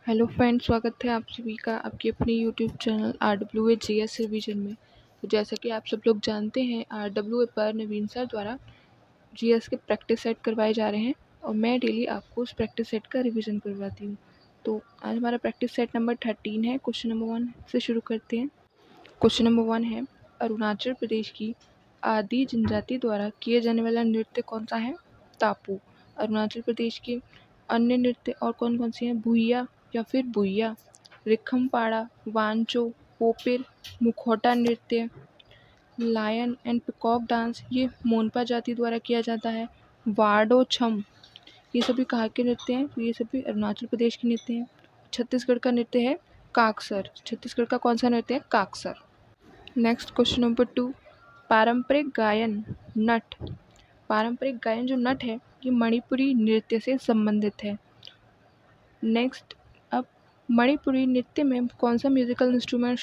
Hello friends, स्वागत है आप सभी का आपके अपने YouTube channel RWA GS revision में। तो जैसा कि आप सब लोग जानते हैं, RWA पर नवीन सर द्वारा GS के प्रैक्टिस सेट करवाए जा रहे हैं और मैं डेली आपको उस प्रैक्टिस सेट का रिवीजन करवाती हूँ। तो आज हमारा प्रैक्टिस सेट नंबर 13 है। क्वेश्चन नंबर 1 से शुरू करते हैं। क्वेश्चन नंबर 1 है, अरुणाचल प्रदेश की आदि जनजाति द्वारा किए जाने वाला नृत्य कौन सा है? टापू। अरुणाचल प्रदेश के अन्य नृत्य और कौन कौन से हैं? भुइया या फिर बुइया, रिखमपाड़ा, वांचो, पोपिर, मुखौटा नृत्य, लायन एंड पिकॉक डांस, ये मोनपा जाति द्वारा किया जाता है। वार्डो छम, ये सभी कहाँ के नृत्य हैं? तो ये सभी अरुणाचल प्रदेश के नृत्य हैं। छत्तीसगढ़ का नृत्य है काकसर। छत्तीसगढ़ का कौन सा नृत्य है? काकसर। नेक्स्ट क्वेश्चन नंबर 2, पारंपरिक गायन नट। पारंपरिक गायन जो नट है ये मणिपुरी नृत्य से संबंधित है। नेक्स्ट, अब मणिपुरी नृत्य में कौन सा म्यूजिकल इंस्ट्रूमेंट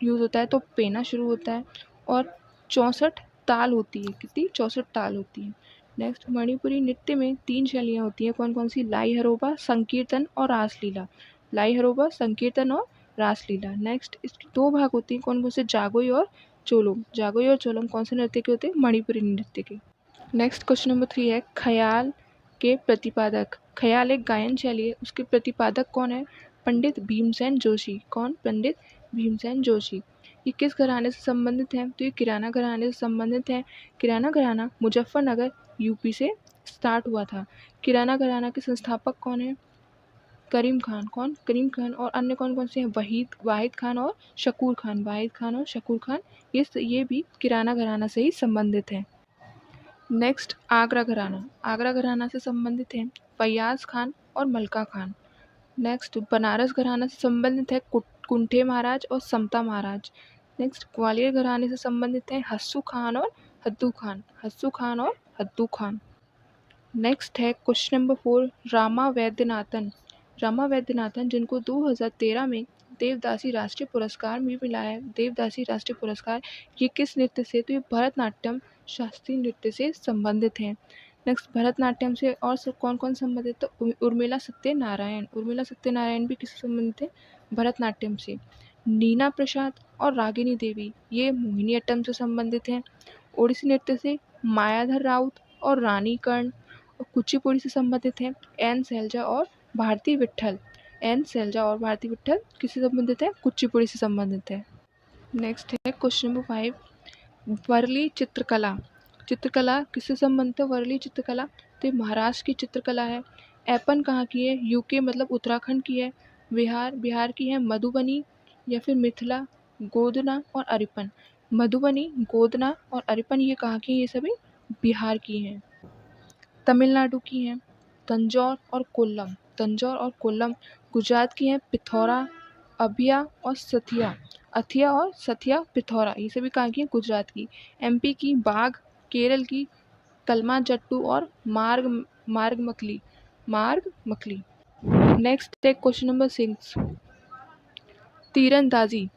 यूज़ होता है? तो पेना शुरू होता है और 64 ताल होती है। कितनी? 64 ताल होती है। नेक्स्ट, मणिपुरी नृत्य में 3 शैलियाँ होती हैं। कौन कौन सी? लाई हरोबा, संकीर्तन और रासलीला। लाई हरोबा, संकीर्तन और रासलीला। नेक्स्ट, इसके 2 भाग होते हैं। कौन कौन से? जागोई और चोलोम। जागोई और चोलोम कौन से नृत्य के होते हैं? मणिपुरी नृत्य के। नेक्स्ट क्वेश्चन नंबर 3 है, ख्याल के प्रतिपादक। ख्याल एक गायन शैली है, उसके प्रतिपादक कौन है? पंडित भीमसेन जोशी। कौन? पंडित भीमसेन जोशी। ये किस घराने से संबंधित है? तो ये किराना घराने से संबंधित है। किराना घराना मुजफ्फरनगर यूपी से स्टार्ट हुआ था। किराना घराना के संस्थापक कौन है? करीम खान। कौन? करीम खान। और अन्य कौन कौन से हैं? वाहिद खान और शकूर खान। वाहिद खान और शकूर खान, ये भी किराना घराना से ही संबंधित है। नेक्स्ट, आगरा घराना। आगरा घराना से संबंधित हैं फैयाज खान और मलका खान। नेक्स्ट, बनारस घराना से संबंधित है कुंठे महाराज और समता महाराज। नेक्स्ट, ग्वालियर घराने से संबंधित हैं हस्सू खान और हद्दू खान। हस्सू खान और हद्दू खान। नेक्स्ट है क्वेश्चन नंबर 4, रामा वैद्यनाथन। रामा वैद्यनाथन, जिनको 2013 में देवदासी राष्ट्रीय पुरस्कार भी मिला है। देवदासी राष्ट्रीय पुरस्कार, ये किस नृत्य से? तो ये भरतनाट्यम शास्त्रीय नृत्य से संबंधित हैं। नेक्स्ट, भरतनाट्यम से और सब कौन कौन संबंधित? तो उर्मिला सत्यनारायण। उर्मिला सत्यनारायण भी किससे संबंधित है? भरतनाट्यम से। नीना प्रसाद और रागिनी देवी, ये मोहिनीअट्टम से संबंधित हैं। ओडिसी नृत्य से मायाधर राउत और रानी कर्ण। और कुचिपुड़ी से संबंधित हैं एन सैलजा और भारती विट्ठल। एन सैलजा और भारती विट्ठल किससे संबंधित है? कुचिपुड़ी से संबंधित है। नेक्स्ट है क्वेश्चन नंबर 5, वर्ली चित्रकला। चित्रकला किससे संबंधित है? वर्ली चित्रकला, तो महाराष्ट्र की चित्रकला है। एपन कहाँ की है? यूके मतलब उत्तराखंड की है। बिहार की है मधुबनी या फिर मिथिला, गोदना और अरिपन। मधुबनी, गोदना और अरिपन ये कहाँ की हैं? ये सभी बिहार की हैं। तमिलनाडु की हैं तंजौर और कोल्लम। तंजौर और कोल्लम। गुजरात की हैं पिथौरा, अभिया और सथिया। अथिया और सथिया पिथौरा, ये सभी कहाँ की हैं? गुजरात की। एमपी की बाघ, केरल की कलमा जट्टू और मार्ग मकली। नेक्स्ट है क्वेश्चन नंबर 6, तीरंदाजी।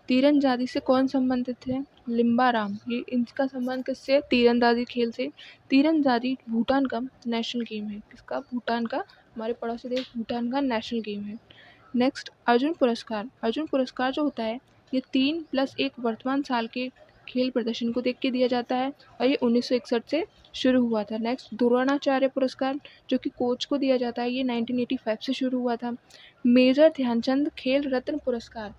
तीरंदाजी से कौन संबंधित है? लिम्बाराम। ये इनका संबंध किससे? तीरंदाजी खेल से। तीरंदाजी भूटान का नेशनल गेम है। किसका? भूटान का, हमारे पड़ोसी देश भूटान का नेशनल गेम है। नेक्स्ट, अर्जुन पुरस्कार। अर्जुन पुरस्कार जो होता है ये 3+1 वर्तमान साल के खेल प्रदर्शन को देख के दिया जाता है और ये 1961 से शुरू हुआ था। नेक्स्ट, द्रोणाचार्य पुरस्कार जो कि कोच को दिया जाता है, ये 1985 से शुरू हुआ था। मेजर ध्यानचंद खेल रत्न पुरस्कार,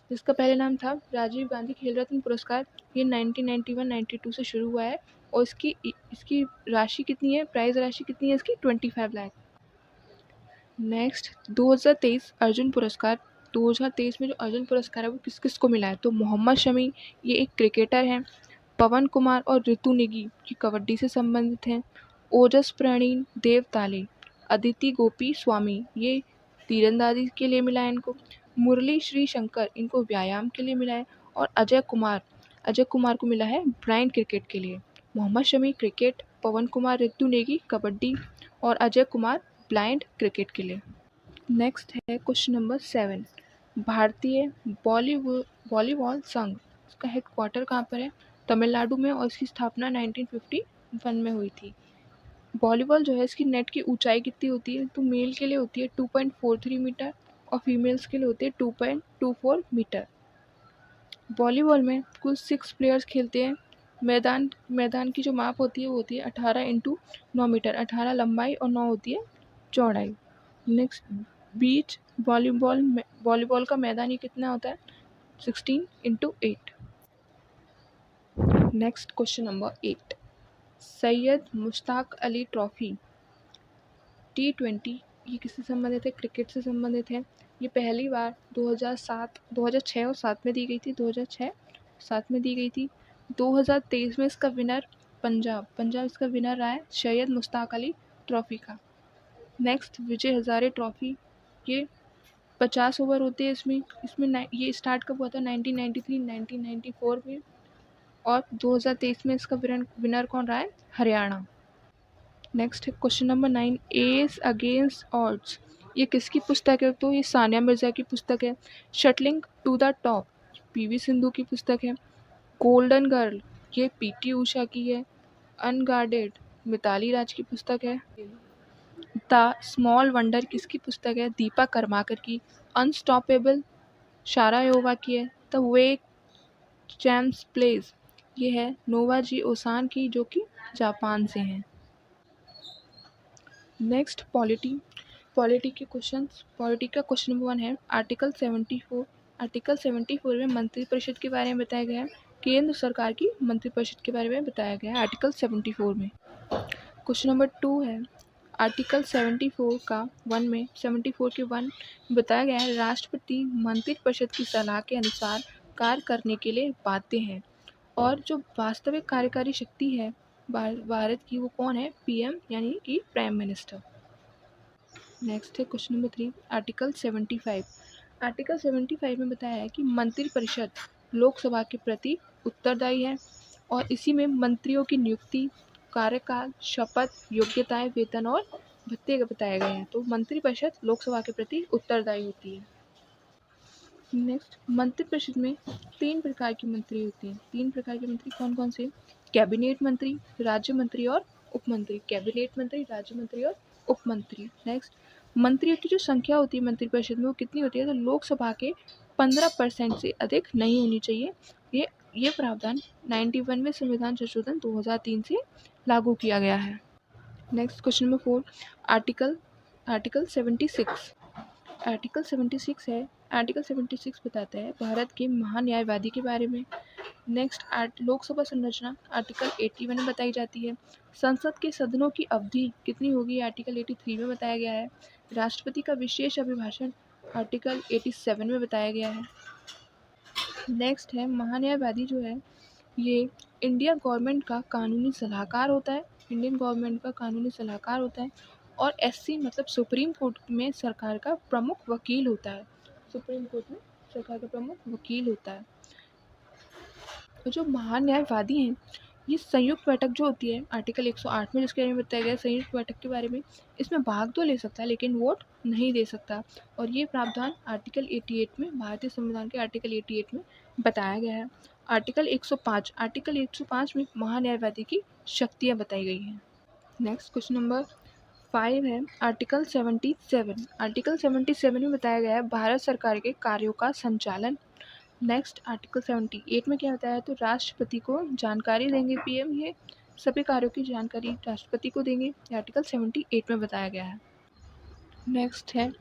जिसका पहले नाम था राजीव गांधी खेल रत्न पुरस्कार, ये 1991-92 से शुरू हुआ है और इसकी राशि कितनी है? प्राइज राशि कितनी है इसकी? 25 लाख। नेक्स्ट, 2023 अर्जुन पुरस्कार। 2023 में जो अर्जुन पुरस्कार है वो किस किस को मिला है? तो मोहम्मद शमी, ये एक क्रिकेटर हैं। पवन कुमार और ऋतु नेगी, ये कबड्डी से संबंधित हैं। ओजस प्रणीन देव ताले, अदिति गोपी स्वामी, ये तीरंदाजी के लिए मिला है इनको। मुरली श्री शंकर, इनको व्यायाम के लिए मिला है। और अजय कुमार को मिला है ब्लाइंड क्रिकेट के लिए। मोहम्मद शमी क्रिकेट, पवन कुमार ऋतु नेगी कबड्डी और अजय कुमार ब्लाइंड क्रिकेट के लिए। नेक्स्ट है क्वेश्चन नंबर 7, भारतीय वॉलीबॉल संघ, इसका हेडक्वार्टर कहाँ पर है? तमिलनाडु में और इसकी स्थापना 1951 में हुई थी। वॉलीबॉल जो है इसकी नेट की ऊंचाई कितनी होती है, तो मेल के लिए होती है 2.43 मीटर और फीमेल्स के लिए होती है 2.24 मीटर। वॉलीबॉल में कुल 6 प्लेयर्स खेलते हैं। मैदान की जो माप होती है वो होती है 18x9 मीटर, 18 लंबाई और 9 होती है चौड़ाई। नेक्स्ट, बीच वॉलीबॉल का मैदान ये कितना होता है, 16x8। Next question number 8, Syed Mushtaq Ali trophy T20 ये किससे संबंधित है, क्रिकेट से संबंधित है। ये पहली बार 2006 और 7 में दी गई थी, 2006-7 में दी गई थी। 2023 में इसका विनर पंजाब इसका विनर रहा है सैयद मुश्ताक अली ट्रॉफी का। नेक्स्ट, विजय हजारे ट्रॉफी, ये 50 ओवर होते हैं इसमें ये स्टार्ट कब हुआ था, 1993-1994 में, और 2023 में इसका विनर कौन रहा है, हरियाणा। नेक्स्ट है question number 9, S against odds, ये किसकी पुस्तक है, तो ये सानिया मिर्ज़ा की पुस्तक है। Shuttling to the top, PV Sindhu की पुस्तक है। गोल्डन गर्ल, ये पीटी उषा की है। अनगार्डेड, मिताली राज की पुस्तक है। द स्मॉल वंडर किसकी पुस्तक है, दीपा कर्माकर की। अनस्टॉपेबल, शारायोवा की है। द वे चैम्प्स प्लेज, ये है नोवाजी ओसान की, जो कि जापान से हैं। नेक्स्ट, पॉलिटी के क्वेश्चंस। पॉलिटी का क्वेश्चन नंबर 1 है आर्टिकल 74 में मंत्रिपरिषद के बारे में बताया गया है। केंद्र सरकार की मंत्रिपरिषद के बारे में बताया गया है आर्टिकल 74 में। क्वेश्चन नंबर 2 है आर्टिकल 74 के 1 बताया गया है राष्ट्रपति मंत्रिपरिषद की सलाह के अनुसार कार्य करने के लिए बाध्य हैं, और जो वास्तविक कार्यकारी शक्ति है भारत की वो कौन है, पीएम यानी कि प्राइम मिनिस्टर। नेक्स्ट है क्वेश्चन नंबर 3, आर्टिकल 75 में बताया है कि मंत्रिपरिषद लोकसभा के प्रति उत्तरदायी है, और इसी में मंत्रियों की नियुक्ति, कार्यकाल, शपथ, योग्यताएं, वेतन और भत्ते बताए गए हैं। तो मंत्रिपरिषद लोकसभा के प्रति उत्तरदायी होती है। नेक्स्ट, मंत्रिपरिषद में 3 प्रकार की मंत्री होती हैं। 3 प्रकार के मंत्री कौन कौन से, कैबिनेट मंत्री, राज्य मंत्री और उप मंत्री। कैबिनेट मंत्री, राज्य मंत्री और उप मंत्री। नेक्स्ट, मंत्रियों की जो संख्या होती है मंत्रिपरिषद में वो कितनी होती है, तो लोकसभा के 15% से अधिक नहीं होनी चाहिए। ये प्रावधान 91वें संविधान संशोधन 2003 से लागू किया गया है। नेक्स्ट, क्वेश्चन नंबर 4, आर्टिकल 76 है। आर्टिकल 76 बताता है भारत के महान्यायवादी के बारे में। नेक्स्ट, लोकसभा संरचना आर्टिकल 81 में बताई जाती है। संसद के सदनों की अवधि कितनी होगी, आर्टिकल 83 में बताया गया है। राष्ट्रपति का विशेष अभिभाषण आर्टिकल 87 में बताया गया है। नेक्स्ट है महान्यायवादी जो है ये इंडियन गवर्नमेंट का कानूनी सलाहकार होता है। और एससी मतलब सुप्रीम कोर्ट में सरकार का प्रमुख वकील होता है। तो जो महान्यायवादी हैं ये संयुक्त बैठक जो होती है आर्टिकल 108 में जिसके बारे में बताया गया है, संयुक्त बैठक के बारे में, इसमें भाग तो ले सकता है लेकिन वोट नहीं दे सकता। और ये प्रावधान आर्टिकल 88 में, भारतीय संविधान के आर्टिकल 88 में बताया गया है। आर्टिकल 105 में महान्यायवादी की शक्तियाँ बताई गई हैं। नेक्स्ट, क्वेश्चन नंबर 5 है आर्टिकल 77 में बताया गया है भारत सरकार के कार्यों का संचालन। नेक्स्ट, आर्टिकल 78 में क्या बताया है, तो राष्ट्रपति को जानकारी देंगे पीएम, ये सभी कार्यों की जानकारी राष्ट्रपति को देंगे। ये आर्टिकल 78 में बताया गया है। नेक्स्ट है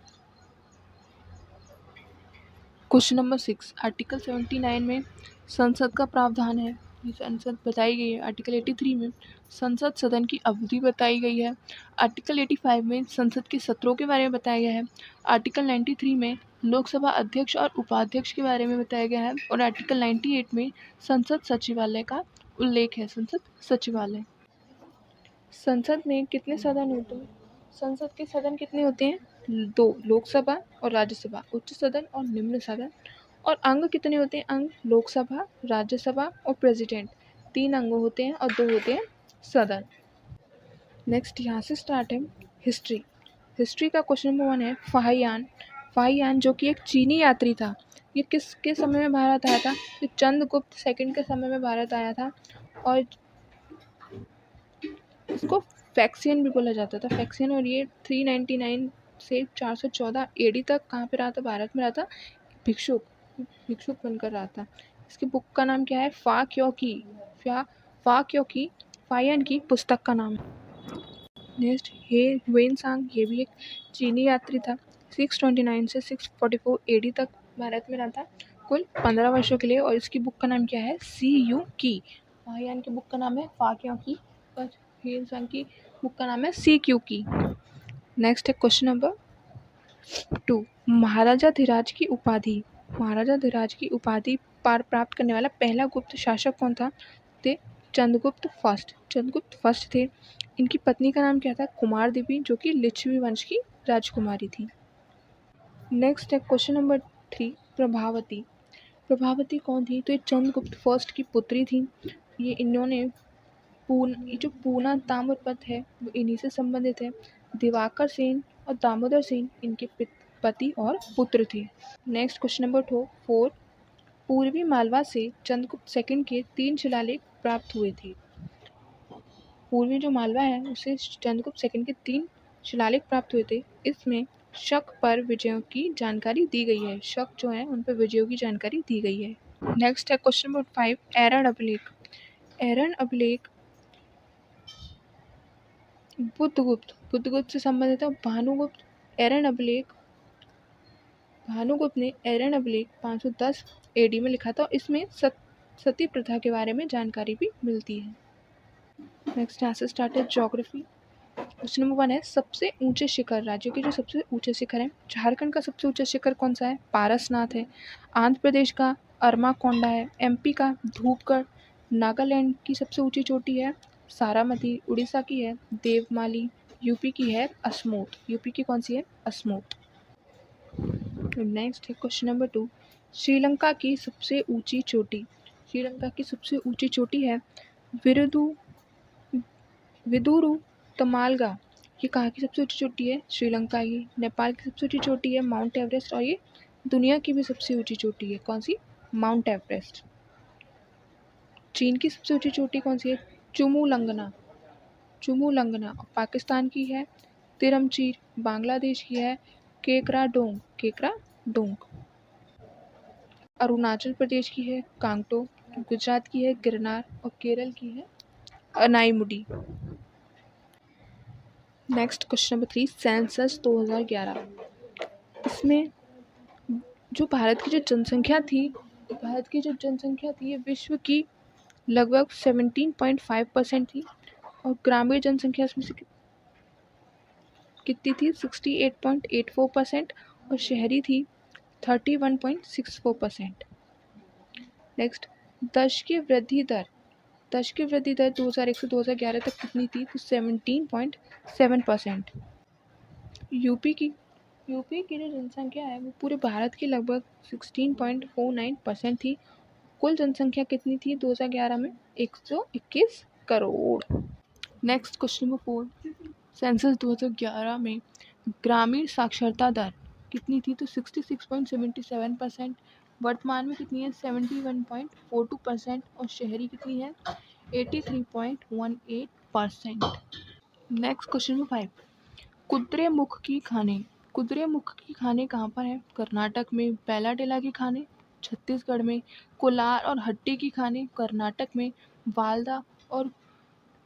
क्वेश्चन नंबर 6, आर्टिकल 79 में संसद का प्रावधान है। ये संसद बताई गई है। आर्टिकल 83 में संसद सदन की अवधि बताई गई है। आर्टिकल 85 में संसद के सत्रों के बारे में बताया गया है। आर्टिकल 93 में लोकसभा अध्यक्ष और उपाध्यक्ष के बारे में बताया गया है। और आर्टिकल 98 में संसद सचिवालय का उल्लेख है। संसद सचिवालय। संसद में कितने सदन होते हैं, संसद के सदन कितने होते हैं, 2, लोकसभा और राज्यसभा, उच्च सदन और निम्न सदन। और अंग कितने होते हैं, अंग लोकसभा, राज्यसभा और प्रेसिडेंट, 3 अंग होते हैं और 2 होते हैं सदन। नेक्स्ट, यहाँ से स्टार्ट है हिस्ट्री का क्वेश्चन नंबर 1 है फाहियान जो कि एक चीनी यात्री था। ये किसके समय में भारत आया था, ये चंद्रगुप्त सेकंड के समय में भारत आया था। और इसको फैक्सियन भी बोला जाता था, फैक्सियन। और ये 399 से 414 एडी तक कहाँ पे रहा था? भारत में रहा था, भिक्षुक बनकर रहा था। इसकी बुक का नाम क्या है? फा क्यों की फायन की पुस्तक का नाम है। नेक्स्ट, हे ह्वेनसांग, ये भी एक चीनी यात्री था। 629 से 644 एडी तक भारत में रहा था, कुल 15 वर्षों के लिए। और इसकी बुक का नाम क्या है? सी यू की। फायन की बुक का नाम है फा क्यों की और ह्वेनसांग की बुक का नाम है सी क्यू की। नेक्स्ट है क्वेश्चन नंबर 2, महाराजा धीराज की उपाधि प्राप्त करने वाला पहला गुप्त शासक कौन था? थे चंद्रगुप्त फर्स्ट थे। इनकी पत्नी का नाम क्या था? कुमार देवी, जो कि लिच्छवी वंश की राजकुमारी थी। नेक्स्ट है क्वेश्चन नंबर 3, प्रभावती कौन थी? तो ये चंद्रगुप्त फर्स्ट की पुत्री थी। ये इन्होंने जो पूना ताम्रपत्र है वो इन्हीं से संबंधित है। दिवाकर सेन और दामोदर सेन इनके पति और पुत्र थे। नेक्स्ट क्वेश्चन नंबर 4, पूर्वी मालवा से चंद्रगुप्त सेकंड के 3 शिलालेख प्राप्त हुए थे। पूर्वी जो मालवा है उसे चंद्रगुप्त सेकंड के 3 शिलालेख प्राप्त हुए थे। इसमें शक पर विजयों की जानकारी दी गई है। शक जो है उन पर विजयों की जानकारी दी गई है। नेक्स्ट है क्वेश्चन नंबर 5, एरन अभिलेख बुद्धगुप्त से संबंधित है। भानुगुप्त ने एरन अभिलेख 510 एडी में लिखा था। इसमें सती प्रथा के बारे में जानकारी भी मिलती है। नेक्स्ट यहाँ से स्टार्ट है ज्योग्राफी। क्वेश्चन नंबर 1 है, सबसे ऊंचे शिखर, राज्यों के जो सबसे ऊंचे शिखर हैं। झारखंड का सबसे ऊंचा शिखर कौन सा है? पारसनाथ है। आंध्र प्रदेश का अरमाकोंडा है। एमपी का धूपगढ़। नागालैंड की सबसे ऊंची चोटी है सारामती। उड़ीसा की है देवमाली। यूपी की है अस्मोत। यूपी की कौन सी है? अस्मोत। नेक्स्ट है क्वेश्चन नंबर 2, श्रीलंका की सबसे ऊंची चोटी है विदुरु तमालगा। ये कहाँ की सबसे ऊंची चोटी है? श्रीलंका की। नेपाल की सबसे ऊंची चोटी है माउंट एवरेस्ट। और ये दुनिया की भी सबसे ऊंची चोटी है। कौन सी? Mount Everest. चीन की सबसे ऊंची चोटी कौन सी है? चुमुलंगना। और पाकिस्तान की है तिरमचीर। बांग्लादेश की है केकराडोंग। अरुणाचल प्रदेश की है कांगटो। गुजरात की है गिरनार। और केरल की है Anaimudi. Next question number 3, census 2011। इसमें जो भारत की जो जनसंख्या थी ये विश्व की लगभग 17.5% थी। और ग्रामीण जनसंख्या इसमें से कितनी थी? 68.84%। और शहरी थी 31.64%। नेक्स्ट, दश की वृद्धि दर 2001 से 2011 तक कितनी थी? तो 17.7%। यूपी की जो जनसंख्या है वो पूरे भारत की लगभग 16.49% थी। कुल जनसंख्या कितनी थी 2011 में? 121 crore. Next question number 4, census 2011 में ग्रामीण साक्षरता दर कितनी थी? तो 66.77%। वर्तमान में कितनी है? 71.42%। और शहरी कितनी है? 83.18%। नेक्स्ट क्वेश्चन नंबर 5, कुद्रेमुख की खाने कहाँ पर है? कर्नाटक में। बेलाडेला की खाने छत्तीसगढ़ में। कोलार और हट्टी की खाने कर्नाटक में। वालदा और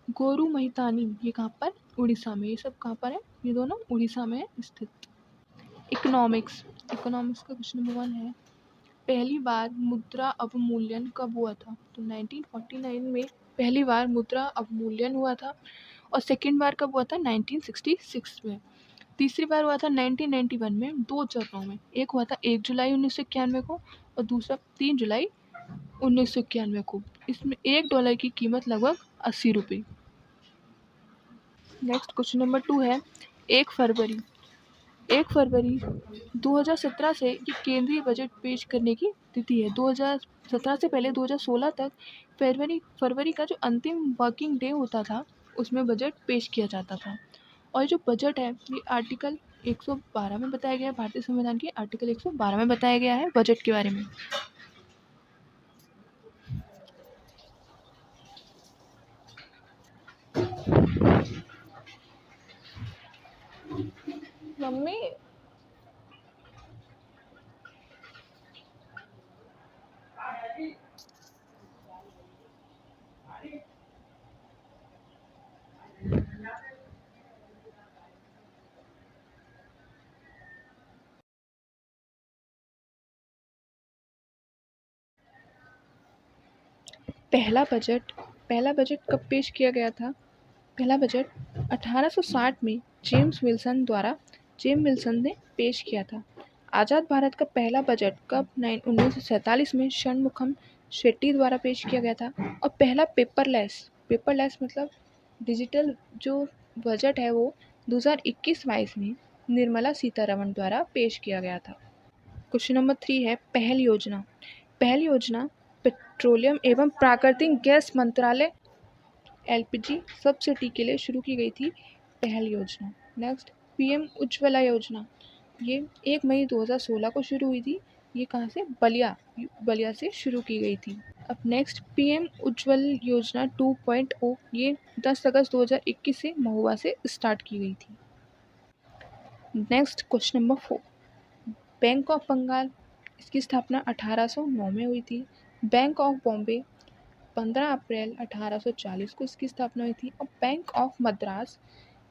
गोरुमहितानी ये कहाँ पर? उड़ीसा में। ये सब कहाँ पर है? ये दोनों उड़ीसा में स्थित। इकोनॉमिक्स का क्वेश्चन नंबर 1 है, पहली बार मुद्रा अवमूल्यन कब हुआ था? तो 1949 में पहली बार मुद्रा अवमूल्यन हुआ था। और सेकेंड बार कब हुआ था? 1966 में। तीसरी बार हुआ था 1991 में, 2 चरणों में। एक हुआ था 1 जुलाई 1991 को और दूसरा 3 जुलाई 1991 को। इसमें $1 की कीमत लगभग 80 रुपये। नेक्स्ट क्वेश्चन नंबर 2 है, 1 फरवरी 2017 से ये केंद्रीय बजट पेश करने की तिथि है। 2017 से पहले 2016 तक फरवरी का जो अंतिम वर्किंग डे होता था उसमें बजट पेश किया जाता था। और जो बजट है ये आर्टिकल 112 में बताया गया है। भारतीय संविधान के आर्टिकल 112 में बताया गया है बजट के बारे में। मम्मी पहला बजट कब पेश किया गया था? पहला बजट 1860 में जेम्स विल्सन ने पेश किया था। आज़ाद भारत का पहला बजट कब 1947 में षणमुखम शेट्टी द्वारा पेश किया गया था। और पहला पेपरलेस मतलब डिजिटल जो बजट है वो 2021-22 में निर्मला सीतारमण द्वारा पेश किया गया था। क्वेश्चन नंबर 3 है पहल योजना पेट्रोलियम एवं प्राकृतिक गैस मंत्रालय एलपीजी सब्सिडी के लिए शुरू की गई थी पहल योजना। नेक्स्ट पीएम उज्ज्वला योजना, ये 1 मई 2016 को शुरू हुई थी। ये कहाँ से? बलिया से शुरू की गई थी। अब नेक्स्ट पीएम उज्ज्वल योजना 2.0, ये 10 अगस्त 2021 से महुआ से स्टार्ट की गई थी। Next question number 4, bank of Bengal, इसकी स्थापना 1809 में हुई थी। बैंक ऑफ बॉम्बे 15 अप्रैल 1840 को इसकी स्थापना हुई थी। और बैंक ऑफ मद्रास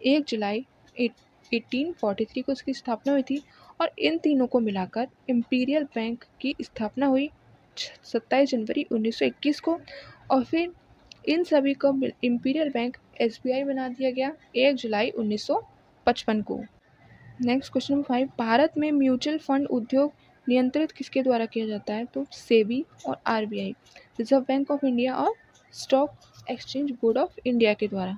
1 जुलाई 1843 को इसकी स्थापना हुई थी। और इन तीनों को मिलाकर इम्पीरियल बैंक की स्थापना हुई 27 जनवरी 1921 को। और फिर इन सभी को इम्पीरियल बैंक एसबीआई बना दिया गया 1 जुलाई 1955 को। नेक्स्ट क्वेश्चन नंबर 5, भारत में म्यूचुअल फंड उद्योग नियंत्रित किसके द्वारा किया जाता है? तो सेबी और RBI, Reserve Bank of India और stock exchange board of India के द्वारा।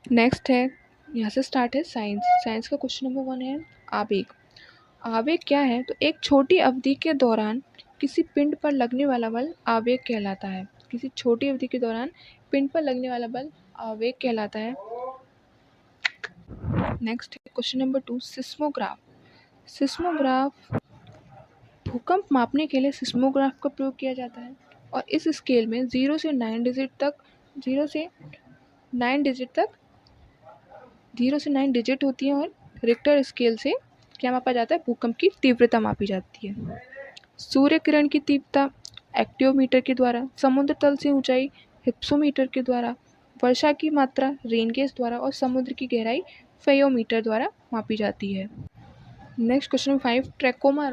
नेक्स्ट है, यहाँ से स्टार्ट है साइंस का क्वेश्चन नंबर 1 है आवेग क्या है? तो एक छोटी अवधि के दौरान किसी पिंड पर लगने वाला बल आवेग कहलाता है। किसी छोटी अवधि के दौरान पिंड पर लगने वाला बल आवेग कहलाता है। नेक्स्ट क्वेश्चन नंबर 2, सिस्मोग्राफ भूकंप मापने के लिए सिस्मोग्राफ का प्रयोग किया जाता है। और इस स्केल में 0 से 9 डिजिट होती हैं। और रिक्टर स्केल से क्या मापा जाता है? भूकंप की तीव्रता मापी जाती है। सूर्य किरण की तीव्रता एक्टियोमीटर के द्वारा, समुद्र तल से ऊंचाई हिप्सोमीटर के द्वारा, वर्षा की मात्रा रेन गेज द्वारा और समुद्र की गहराई फेयोमीटर द्वारा मापी जाती है। नेक्स्ट क्वेश्चन 5, ट्रैकोमा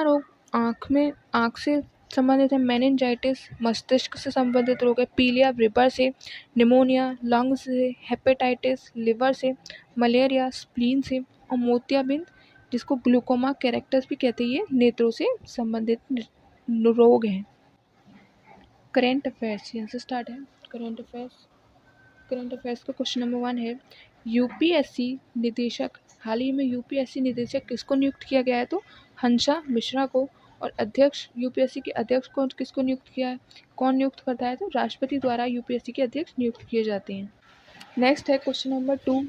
रोग आँख से संबंधित है। मेनिंजाइटिस मस्तिष्क से संबंधित रोग है। पीलिया रिवर से, निमोनिया लंग्स से, हेपेटाइटिस लिवर से, मलेरिया स्प्लीन से और मोतियाबिंद जिसको ग्लूकोमा कैरेक्टर्स भी कहते हैं, ये नेत्रों से संबंधित रोग हैं। करेंट अफेयर्स, यहाँ से स्टार्ट है। करंट अफेयर्स का क्वेश्चन नंबर 1 है यूपीएससी निदेशक, हाल ही में यूपीएससी निदेशक किसको नियुक्त किया गया है? तो हंसा मिश्रा को। और अध्यक्ष, यूपीएससी के अध्यक्ष को किसको नियुक्त किया है? कौन नियुक्त करता है? तो राष्ट्रपति द्वारा यूपीएससी के अध्यक्ष नियुक्त किए जाते हैं। नेक्स्ट है क्वेश्चन नंबर 2,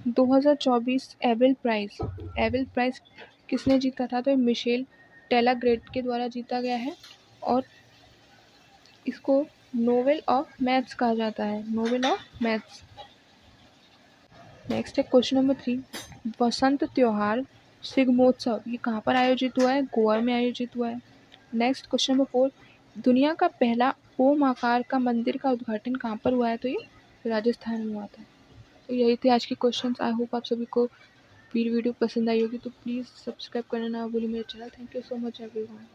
2024 एबेल प्राइज किसने जीता था? तो मिशेल टेलाग्रेट के द्वारा जीता गया है। और इसको नोबेल ऑफ मैथ्स कहा जाता है, नोबेल ऑफ मैथ्स। नेक्स्ट है क्वेश्चन नंबर 3, वसंत त्योहार शिग्मोत्सव ये कहाँ पर आयोजित हुआ है? गोवा में आयोजित हुआ है। नेक्स्ट क्वेश्चन नंबर 4, दुनिया का पहला ओम आकार का मंदिर का उद्घाटन कहाँ पर हुआ है? तो ये राजस्थान में हुआ था। तो यही थे आज के क्वेश्चंस। आई होप आप सभी को वीडियो पसंद आई होगी। तो प्लीज़ सब्सक्राइब करना ना भूलिए मेरे channel. Thank you so much everyone.